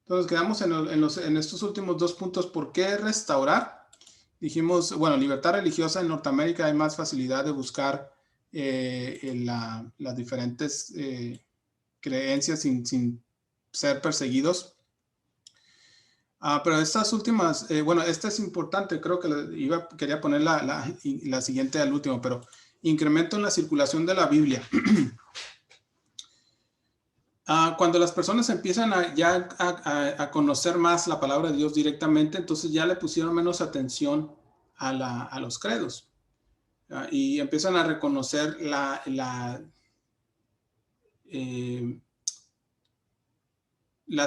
Entonces quedamos en estos últimos dos puntos. ¿Por qué restaurar? Dijimos, bueno, libertad religiosa en Norteamérica hay más facilidad de buscar las diferentes creencias sin ser perseguidos. Pero estas últimas, bueno, esta es importante, creo que quería poner la siguiente al último, pero incremento en la circulación de la Biblia. Cuando las personas empiezan a conocer más la palabra de Dios directamente, entonces ya le pusieron menos atención a los credos. Y empiezan a reconocer la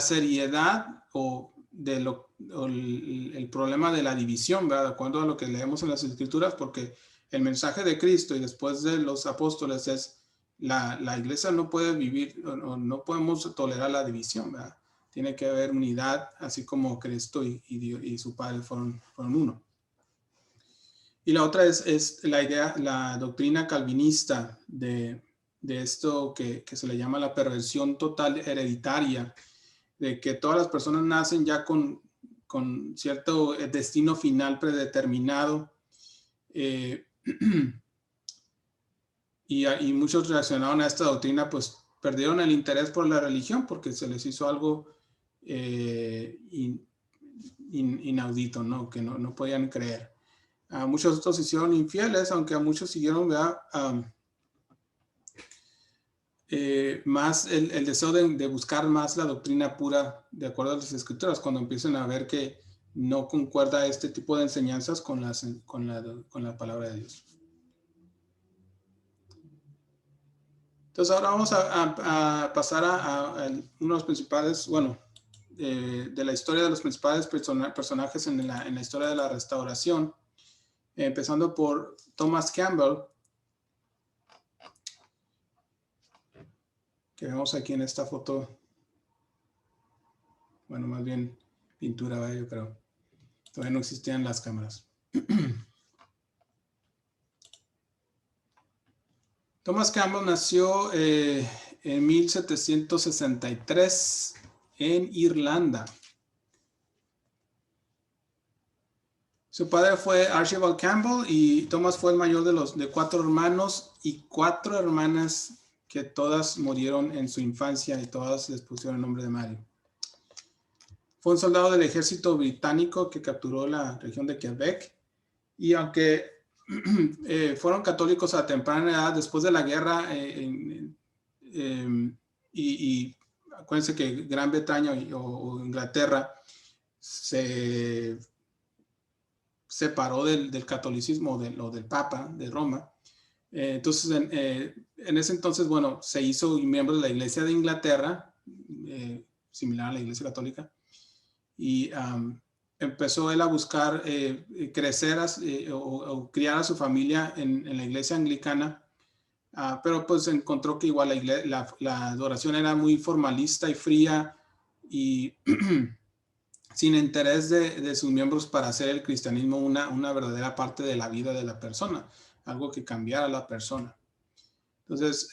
seriedad el problema de la división, ¿verdad? De acuerdo a lo que leemos en las Escrituras, porque el mensaje de Cristo y después de los apóstoles es la iglesia no puede vivir, no podemos tolerar la división, ¿verdad? Tiene que haber unidad, así como Cristo y su Padre fueron uno. Y la otra es la idea, la doctrina calvinista de esto que se le llama la perversión total hereditaria, de que todas las personas nacen ya con cierto destino final predeterminado. Y muchos reaccionaron a esta doctrina, pues perdieron el interés por la religión porque se les hizo algo inaudito, ¿no? Que no podían creer. Muchos otros se hicieron infieles, aunque a muchos siguieron, ¿verdad? Más el deseo de buscar más la doctrina pura de acuerdo a las Escrituras, cuando empiezan a ver que no concuerda este tipo de enseñanzas con la palabra de Dios. Entonces ahora vamos a pasar a uno de los principales, bueno, de la historia de los principales personajes en la historia de la restauración, empezando por Thomas Campbell, que vemos aquí en esta foto. Bueno, más bien pintura, ¿verdad? Yo creo. Todavía no existían las cámaras. Thomas Campbell nació en 1763 en Irlanda. Su padre fue Archibald Campbell y Thomas fue el mayor de 4 hermanos y 4 hermanas que todas murieron en su infancia y todas les pusieron el nombre de Mary. Fue un soldado del ejército británico que capturó la región de Quebec y aunque fueron católicos a temprana edad, después de la guerra y acuérdense que Gran Bretaña o Inglaterra se separó del catolicismo o del Papa de Roma. Entonces, en ese entonces, bueno, se hizo miembro de la Iglesia de Inglaterra, similar a la Iglesia Católica, y empezó él a buscar crecer o criar a su familia en la Iglesia Anglicana, pero pues encontró que igual la adoración era muy formalista y fría y sin interés de sus miembros para hacer el cristianismo una verdadera parte de la vida de la persona, algo que cambiara a la persona. Entonces,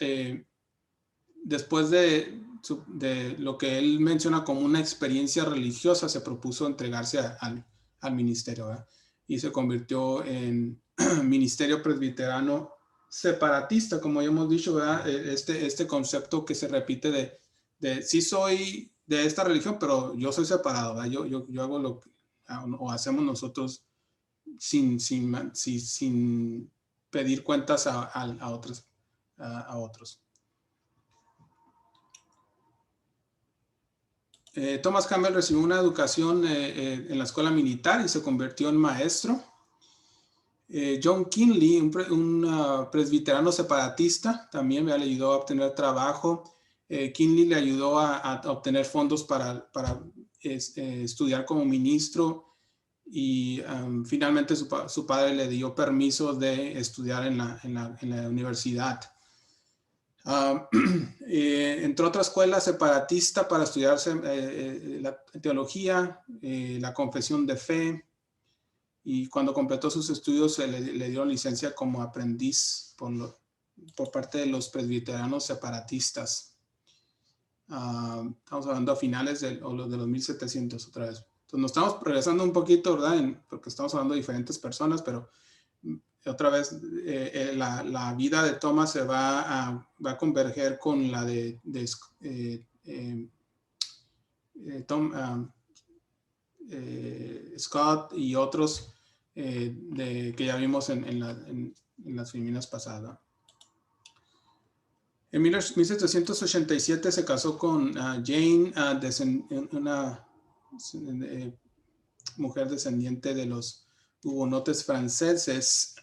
después de lo que él menciona como una experiencia religiosa, se propuso entregarse al ministerio, ¿verdad? Y se convirtió en ministerio presbiterano separatista, como ya hemos dicho, ¿verdad? Este concepto que se repite de sí soy de esta religión, pero yo soy separado, ¿verdad? Yo hago lo que o hacemos nosotros sin pedir cuentas a otros. Thomas Campbell recibió una educación en la escuela militar y se convirtió en maestro. John Kinley, un presbiterano separatista, también le ayudó a obtener trabajo. Kinley le ayudó a obtener fondos para estudiar como ministro y finalmente su padre le dio permiso de estudiar en la universidad. Entró a otra escuela separatista para estudiarse la teología, la confesión de fe, y cuando completó sus estudios le dieron licencia como aprendiz por parte de los presbiteranos separatistas. Estamos hablando a finales de los 1700 otra vez. Entonces nos estamos regresando un poquito, ¿verdad? Porque estamos hablando de diferentes personas, pero otra vez la vida de Thomas se va a converger con la de Scott y otros que ya vimos en las filminas pasadas. En 1787 se casó con Jane, una mujer descendiente de los hugonotes franceses.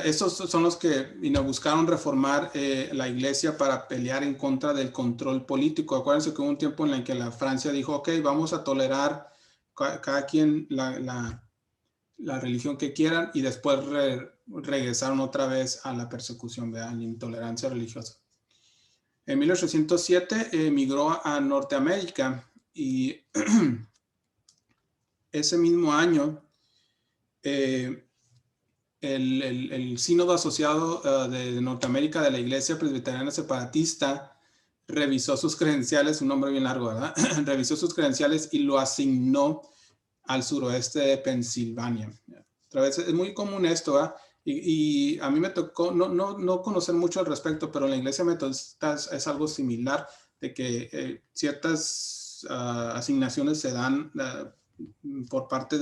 Estos son los que buscaron reformar la iglesia para pelear en contra del control político. Acuérdense que hubo un tiempo en el que la Francia dijo, ok, vamos a tolerar cada quien la religión que quieran, y después regresaron otra vez a la persecución, a la intolerancia religiosa. En 1807 emigró a Norteamérica, y ese mismo año el sínodo asociado de Norteamérica de la Iglesia Presbiteriana Separatista revisó sus credenciales, un nombre bien largo, ¿verdad? Revisó sus credenciales y lo asignó al suroeste de Pensilvania. Otra vez, es muy común esto, ¿verdad? Y a mí me tocó no conocer mucho al respecto, pero en la iglesia metodista es algo similar, de que ciertas asignaciones se dan por parte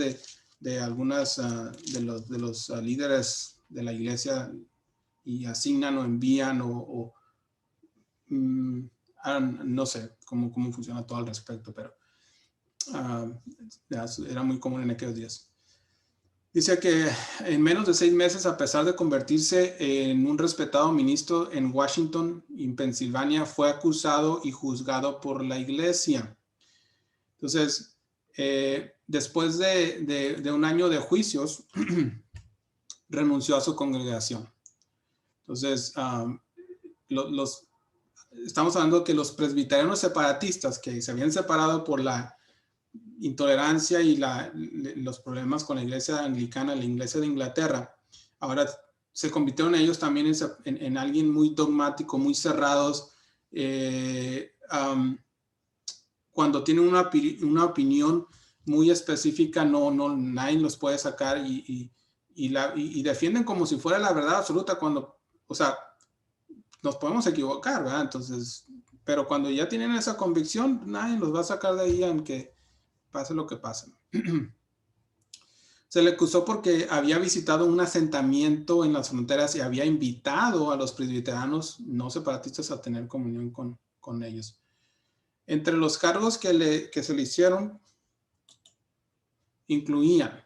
de algunas de los líderes de la iglesia, y asignan o envían no sé cómo funciona todo al respecto, pero era muy común en aquellos días. Dice que en menos de 6 meses, a pesar de convertirse en un respetado ministro en Washington y en Pensilvania, fue acusado y juzgado por la iglesia. Entonces, después de un año de juicios, renunció a su congregación. Entonces, estamos hablando que los presbiterianos separatistas, que se habían separado por la intolerancia y los problemas con la iglesia anglicana, la iglesia de Inglaterra, ahora se convirtieron ellos también en alguien muy dogmático, muy cerrados. Cuando tienen una opinión muy específica, nadie los puede sacar, y defienden como si fuera la verdad absoluta, cuando, o sea, nos podemos equivocar, ¿verdad? Entonces, pero cuando ya tienen esa convicción, nadie los va a sacar de ahí, aunque pase lo que pase. Se le acusó porque había visitado un asentamiento en las fronteras y había invitado a los presbiterianos no separatistas a tener comunión con ellos. Entre los cargos que se le hicieron incluían: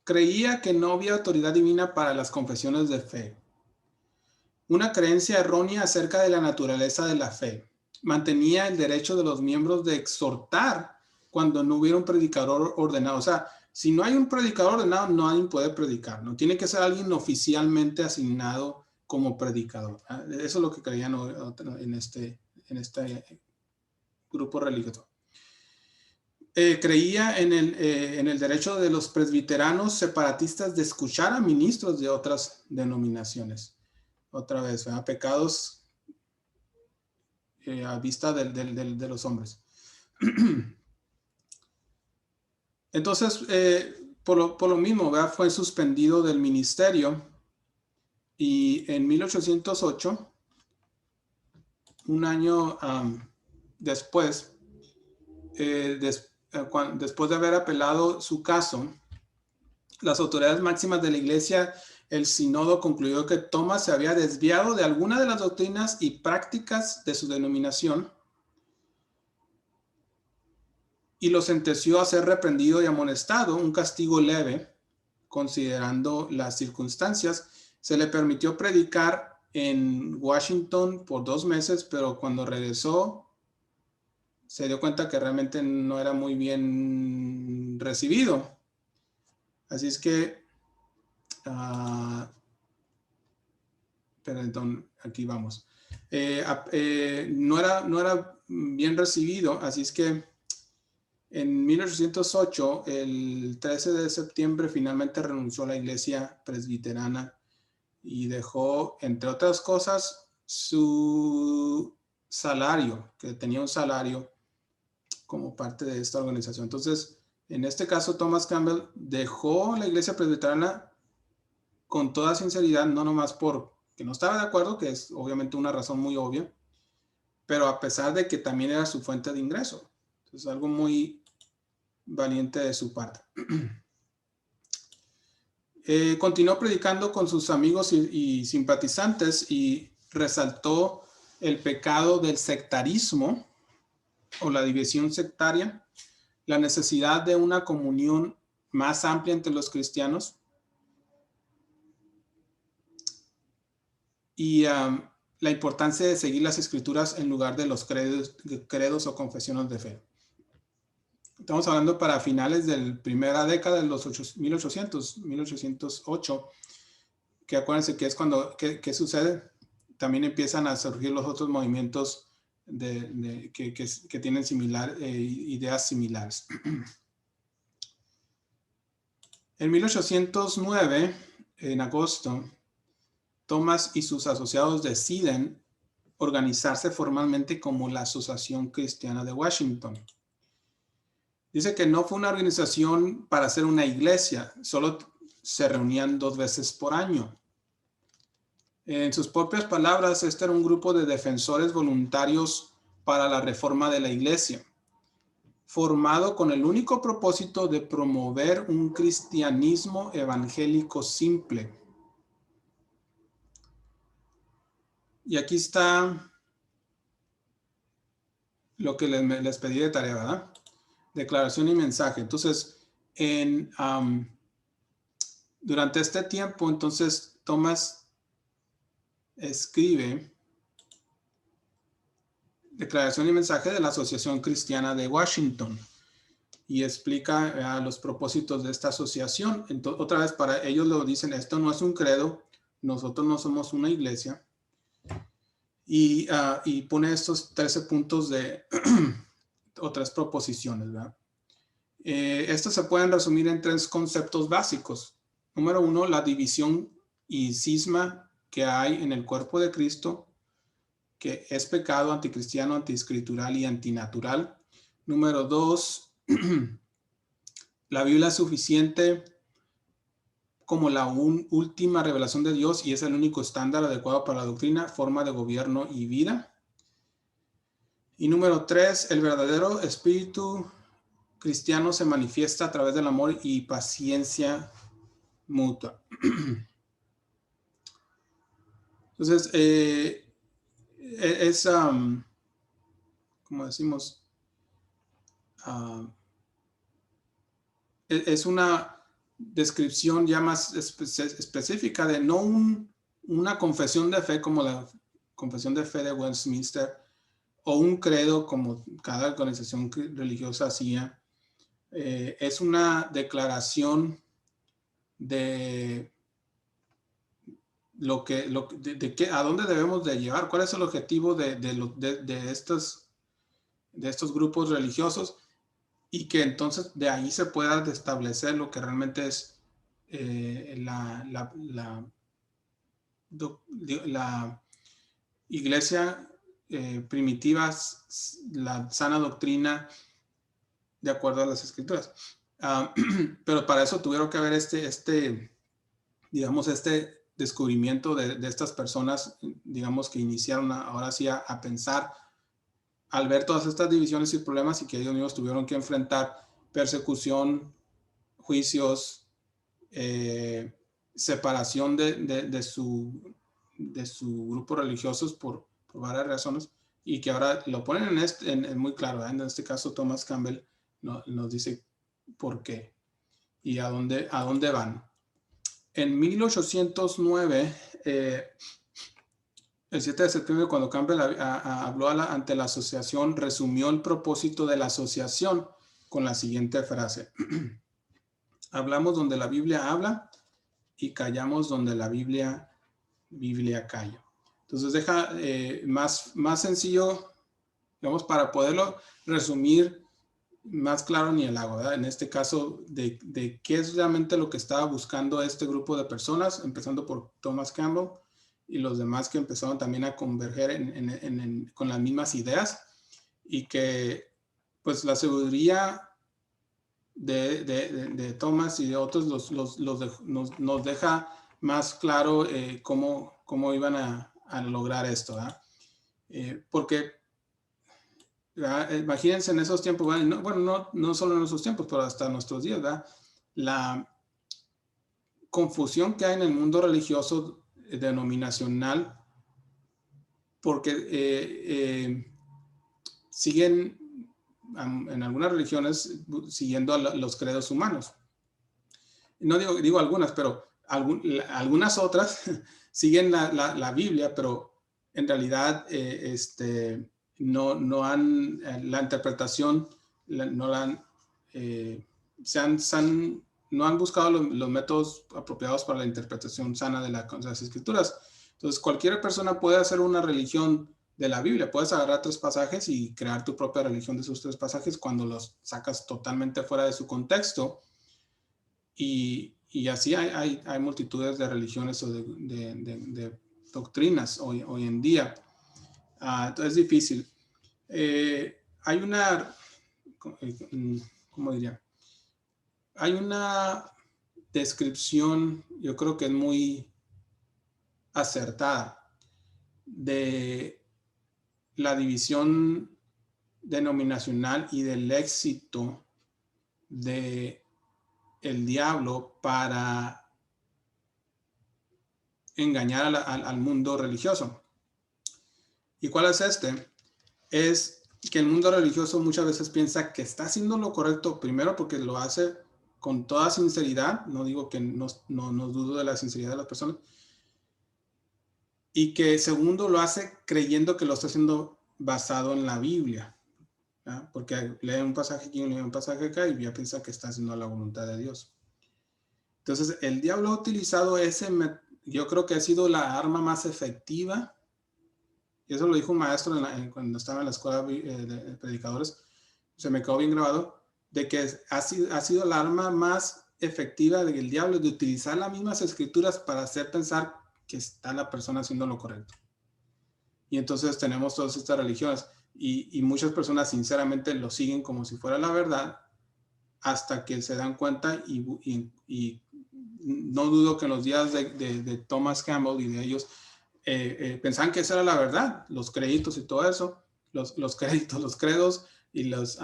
creía que no había autoridad divina para las confesiones de fe, una creencia errónea acerca de la naturaleza de la fe, mantenía el derecho de los miembros de exhortar cuando no hubiera un predicador ordenado. O sea, si no hay un predicador ordenado, nadie puede predicar, no tiene que ser alguien oficialmente asignado como predicador. Eso es lo que creían en este grupo religioso. Creía en el derecho de los presbiteranos separatistas de escuchar a ministros de otras denominaciones. Otra vez, ¿verdad? Pecados a vista de los hombres. Entonces, por lo mismo, ¿verdad? Fue suspendido del ministerio, y en 1808, un año después, después de haber apelado su caso, las autoridades máximas de la iglesia, el sínodo, concluyó que Thomas se había desviado de alguna de las doctrinas y prácticas de su denominación, y lo sentenció a ser reprendido y amonestado, un castigo leve, considerando las circunstancias. Se le permitió predicar en Washington por 2 meses, pero cuando regresó se dio cuenta que realmente no era muy bien recibido. Así es que, perdón, aquí vamos. No era bien recibido, así es que en 1808, el 13 de septiembre, finalmente renunció a la iglesia presbiterana y dejó, entre otras cosas, su salario, que tenía un salario como parte de esta organización. Entonces, en este caso, Thomas Campbell dejó la iglesia presbiteriana con toda sinceridad, no nomás porque no estaba de acuerdo, que es obviamente una razón muy obvia, pero a pesar de que también era su fuente de ingreso. Entonces, algo muy valiente de su parte. Continuó predicando con sus amigos y simpatizantes y resaltó el pecado del sectarismo o la división sectaria, la necesidad de una comunión más amplia entre los cristianos y la importancia de seguir las escrituras en lugar de los credos o confesiones de fe. Estamos hablando para finales de la primera década de los 1808, que acuérdense que es cuando, ¿qué sucede? También empiezan a surgir los otros movimientos que tienen ideas similares. En 1809, en agosto, Thomas y sus asociados deciden organizarse formalmente como la Asociación Cristiana de Washington. Dice que no fue una organización para hacer una iglesia, solo se reunían 2 veces por año. En sus propias palabras, este era un grupo de defensores voluntarios para la reforma de la iglesia, formado con el único propósito de promover un cristianismo evangélico simple. Y aquí está lo que les pedí de tarea, ¿verdad? Declaración y mensaje. Entonces, durante este tiempo, entonces, Thomas escribe Declaración y mensaje de la Asociación Cristiana de Washington y explica los propósitos de esta asociación. Entonces, otra vez, para ellos lo dicen, esto no es un credo, nosotros no somos una iglesia. Y pone estos 13 puntos de otras proposiciones, ¿verdad? Estos se pueden resumir en 3 conceptos básicos. Número 1, la división y cisma que hay en el cuerpo de Cristo, que es pecado, anticristiano, antiescritural y antinatural. Número 2, la Biblia es suficiente como la última revelación de Dios y es el único estándar adecuado para la doctrina, forma de gobierno y vida. Y número 3, el verdadero espíritu cristiano se manifiesta a través del amor y paciencia mutua. Entonces, como decimos, es una descripción ya más específica de no una confesión de fe como la confesión de fe de Westminster o un credo como cada organización religiosa hacía. Es una declaración de a dónde debemos de llevar, cuál es el objetivo de estos grupos religiosos y que entonces de ahí se pueda establecer lo que realmente es la iglesia primitiva, la sana doctrina de acuerdo a las escrituras. Pero para eso tuvieron que haber digamos, descubrimiento de estas personas, digamos, que iniciaron ahora sí a pensar al ver todas estas divisiones y problemas y que ellos mismos tuvieron que enfrentar persecución, juicios, separación de su grupo religiosos por varias razones y que ahora lo ponen en muy claro, ¿verdad? En este caso Thomas Campbell nos dice por qué y a dónde van. En 1809, el 7 de septiembre, cuando Campbell habló ante la asociación, resumió el propósito de la asociación con la siguiente frase. Hablamos donde la Biblia habla y callamos donde la Biblia calla. Entonces deja más sencillo, digamos, para poderlo resumir más claro ni el agua, ¿verdad? En este caso, de qué es realmente lo que estaba buscando este grupo de personas, empezando por Thomas Campbell y los demás que empezaron también a converger con las mismas ideas, y que pues la sabiduría de Thomas y de otros nos deja más claro cómo iban a lograr esto, ¿verdad? Porque imagínense en esos tiempos, bueno, no solo en esos tiempos, pero hasta nuestros días, ¿verdad? La confusión que hay en el mundo religioso denominacional, porque siguen en algunas religiones siguiendo los credos humanos. No digo algunas, pero algunas otras siguen la Biblia, pero en realidad no han, la interpretación no la han, no han buscado los métodos apropiados para la interpretación sana de las escrituras. Entonces, cualquier persona puede hacer una religión de la Biblia. Puedes agarrar 3 pasajes y crear tu propia religión de esos 3 pasajes cuando los sacas totalmente fuera de su contexto. Y así hay multitudes de religiones o de doctrinas hoy en día. Entonces es difícil. Hay una, ¿cómo diría? Hay una descripción, yo creo que es muy acertada, de la división denominacional y del éxito de el diablo para engañar al mundo religioso. ¿Y cuál es este? Es que el mundo religioso muchas veces piensa que está haciendo lo correcto, primero porque lo hace con toda sinceridad, no digo que no dudo de la sinceridad de las personas, y que segundo lo hace creyendo que lo está haciendo basado en la Biblia, ¿verdad? Porque lee un pasaje aquí, lee un pasaje acá y ya piensa que está haciendo la voluntad de Dios. Entonces el diablo ha utilizado yo creo que ha sido la arma más efectiva, y eso lo dijo un maestro cuando estaba en la escuela de predicadores, se me quedó bien grabado, de que ha sido la arma más efectiva del diablo, de utilizar las mismas escrituras para hacer pensar que está la persona haciendo lo correcto. Y entonces tenemos todas estas religiones y muchas personas sinceramente lo siguen como si fuera la verdad, hasta que se dan cuenta y no dudo que en los días de Thomas Campbell y de ellos pensaban que esa era la verdad, los créditos y todo eso, los créditos, los credos y las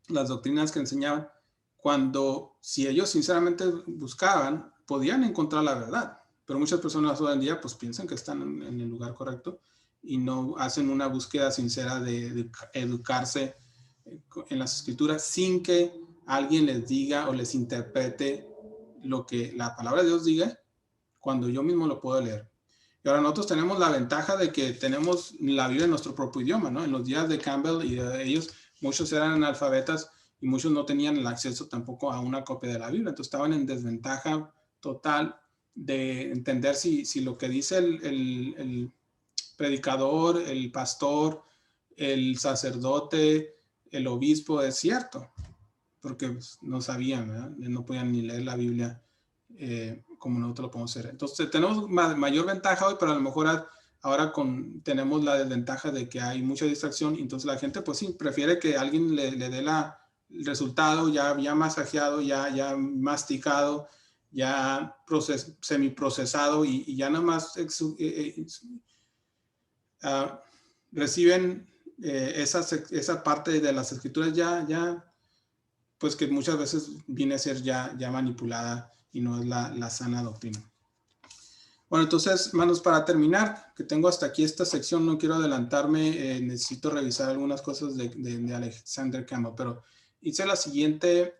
doctrinas que enseñaban, cuando si ellos sinceramente buscaban, podían encontrar la verdad. Pero muchas personas hoy en día pues piensan que están en el lugar correcto y no hacen una búsqueda sincera de educarse en las escrituras sin que alguien les diga o les interprete lo que la palabra de Dios diga cuando yo mismo lo puedo leer. Y ahora nosotros tenemos la ventaja de que tenemos la Biblia en nuestro propio idioma, ¿no? En los días de Campbell y de ellos, muchos eran analfabetas y muchos no tenían el acceso tampoco a una copia de la Biblia. Entonces estaban en desventaja total de entender si lo que dice el predicador, el pastor, el sacerdote, el obispo es cierto, porque pues, no sabían, ¿verdad? No podían ni leer la Biblia como nosotros lo podemos hacer. Entonces tenemos mayor ventaja hoy, pero a lo mejor ahora tenemos la desventaja de que hay mucha distracción, y entonces la gente pues sí, prefiere que alguien le dé el resultado ya masajeado, ya masticado, ya semiprocesado y ya nada más reciben esa parte de las escrituras ya pues que muchas veces viene a ser ya manipulada y no es la sana doctrina. Bueno, entonces, hermanos, para terminar, que tengo hasta aquí esta sección, no quiero adelantarme, necesito revisar algunas cosas de Alexander Campbell, pero hice la siguiente,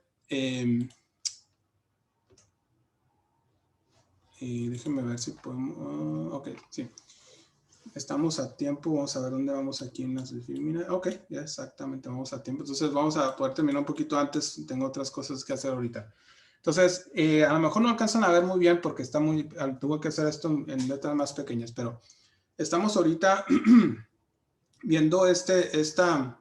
déjenme ver si podemos, ok, sí. Estamos a tiempo, vamos a ver dónde vamos aquí en las mira, ok, ya exactamente, vamos a tiempo. Entonces vamos a poder terminar un poquito antes, tengo otras cosas que hacer ahorita. Entonces, a lo mejor no alcanzan a ver muy bien porque tuve que hacer esto en letras más pequeñas, pero estamos ahorita viendo esta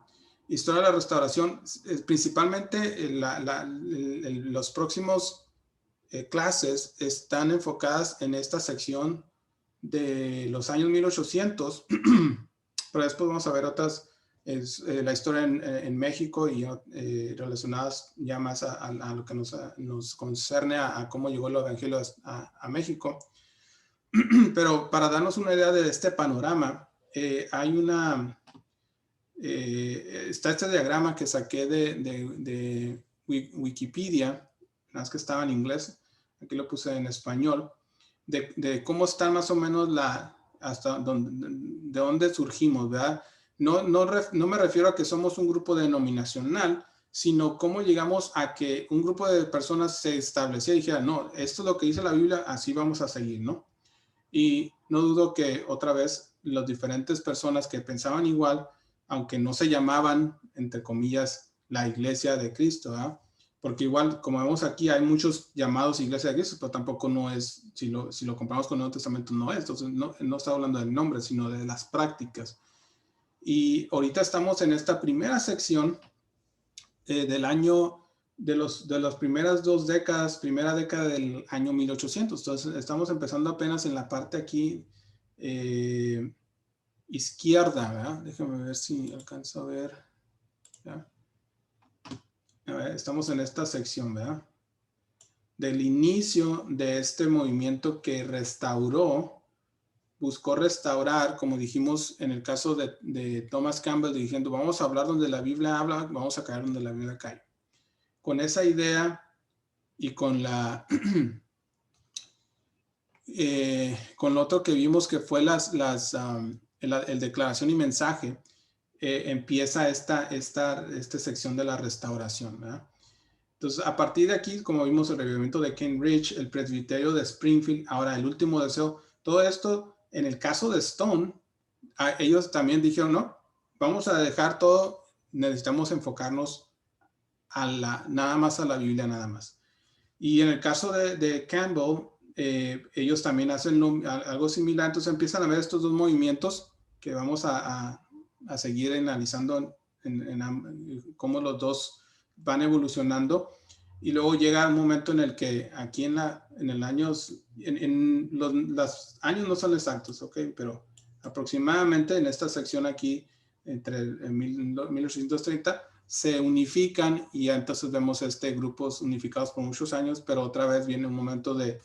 historia de la restauración, principalmente los próximos clases están enfocadas en esta sección de los años 1800, pero después vamos a ver otras, la historia en México y relacionadas ya más a lo que nos concerne a cómo llegó el Evangelio a México. Pero para darnos una idea de este panorama, está este diagrama que saqué de Wikipedia, más que estaba en inglés, aquí lo puse en español, de cómo está más o menos de dónde surgimos, ¿verdad? No me refiero a que somos un grupo denominacional, sino cómo llegamos a que un grupo de personas se establecía y dijera, no, esto es lo que dice la Biblia, así vamos a seguir, ¿no? Y no dudo que otra vez las diferentes personas que pensaban igual, aunque no se llamaban, entre comillas, la iglesia de Cristo, ¿verdad? Porque igual, como vemos aquí, hay muchos llamados iglesia de Cristo, pero tampoco no es, si lo comparamos con el Nuevo Testamento, no es. Entonces, no está hablando del nombre, sino de las prácticas. Y ahorita estamos en esta primera sección del año, de las primeras 2 décadas, primera década del año 1800. Entonces, estamos empezando apenas en la parte aquí izquierda, ¿verdad? Déjame ver si alcanzo a ver. ¿Ya? A ver, estamos en esta sección, ¿verdad? Del inicio de este movimiento que buscó restaurar, como dijimos en el caso de Thomas Campbell, diciendo, vamos a hablar donde la Biblia habla, vamos a caer donde la Biblia cae. Con esa idea y con con lo otro que vimos que fue el declaración y mensaje, empieza esta sección de la restauración, ¿verdad? Entonces, a partir de aquí, como vimos el revivimiento de Ken Rich, el presbiterio de Springfield, ahora el último deseo, todo esto, en el caso de Stone, ellos también dijeron, no, vamos a dejar todo, necesitamos enfocarnos nada más a la Biblia, nada más. Y en el caso de Campbell, ellos también hacen algo similar, entonces empiezan a ver estos dos movimientos que vamos a seguir analizando en cómo los dos van evolucionando, y luego llega un momento en el que aquí en el año, los años no son exactos, ¿ok? Pero aproximadamente en esta sección aquí, entre el 1830, se unifican y entonces vemos grupos unificados por muchos años, pero otra vez viene un momento de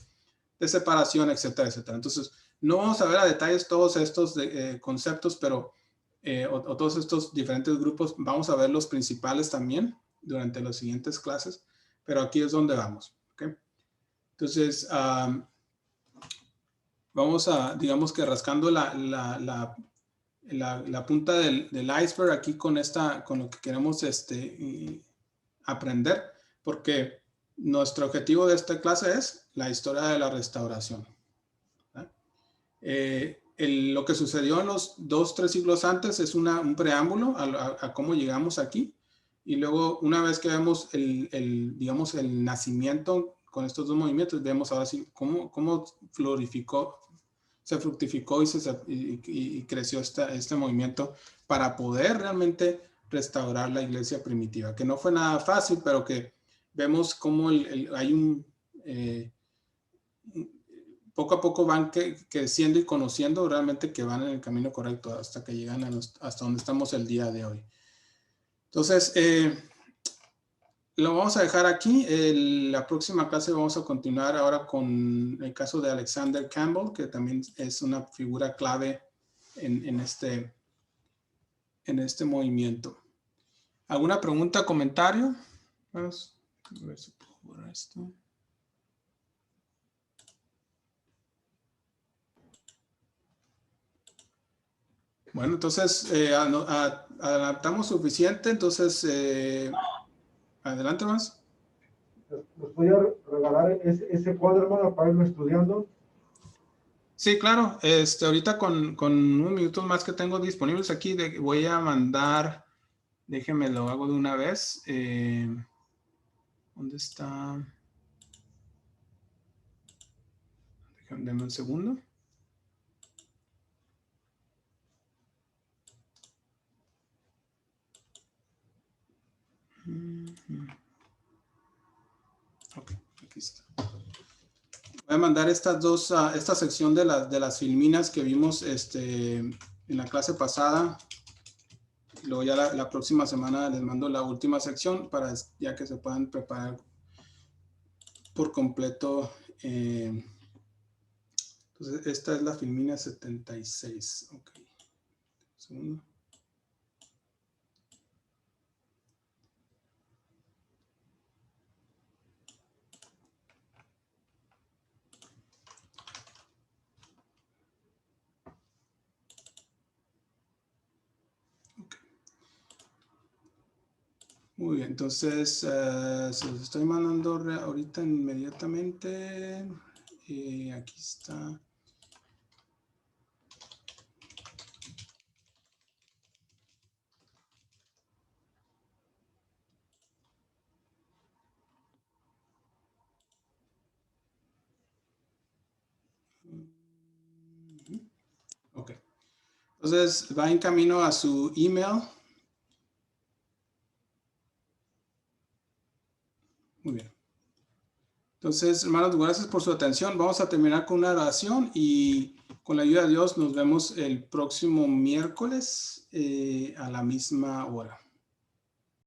separación, etcétera, etcétera. Entonces, no vamos a ver a detalles todos estos conceptos, pero o todos estos diferentes grupos, vamos a ver los principales también durante las siguientes clases, pero aquí es donde vamos, ¿ok? Entonces, vamos digamos que rascando la punta del iceberg aquí con lo que queremos aprender, porque nuestro objetivo de esta clase es la historia de la restauración. Lo que sucedió en los 2-3 siglos antes es un preámbulo a cómo llegamos aquí, y luego una vez que vemos digamos, el nacimiento con estos dos movimientos, vemos ahora sí cómo se fructificó y creció este movimiento para poder realmente restaurar la iglesia primitiva, que no fue nada fácil, pero que vemos cómo hay poco a poco van creciendo y conociendo realmente que van en el camino correcto hasta que llegan hasta donde estamos el día de hoy. Entonces, lo vamos a dejar aquí. La próxima clase vamos a continuar ahora con el caso de Alexander Campbell, que también es una figura clave en este movimiento. ¿Alguna pregunta, comentario? Vamos a ver si puedo borrar esto. Bueno, entonces adaptamos suficiente, entonces adelante más. ¿Nos podría regalar ese cuadro, hermano, para irlo estudiando? Sí, claro. Ahorita con unos minutos más que tengo disponibles aquí, voy a mandar, déjenme lo hago de una vez. ¿Dónde está? Déjenme un segundo. Ok, aquí está. Voy a mandar estas dos, esta sección de las filminas que vimos en la clase pasada. Luego ya la próxima semana les mando la última sección para ya que se puedan preparar por completo. Entonces, esta es la filmina 76. Ok. Un segundo. Muy bien, entonces se los estoy mandando ahorita inmediatamente. Aquí está. Ok. Entonces va en camino a su email. Muy bien. Entonces, hermanos, gracias por su atención. Vamos a terminar con una oración y con la ayuda de Dios nos vemos el próximo miércoles a la misma hora.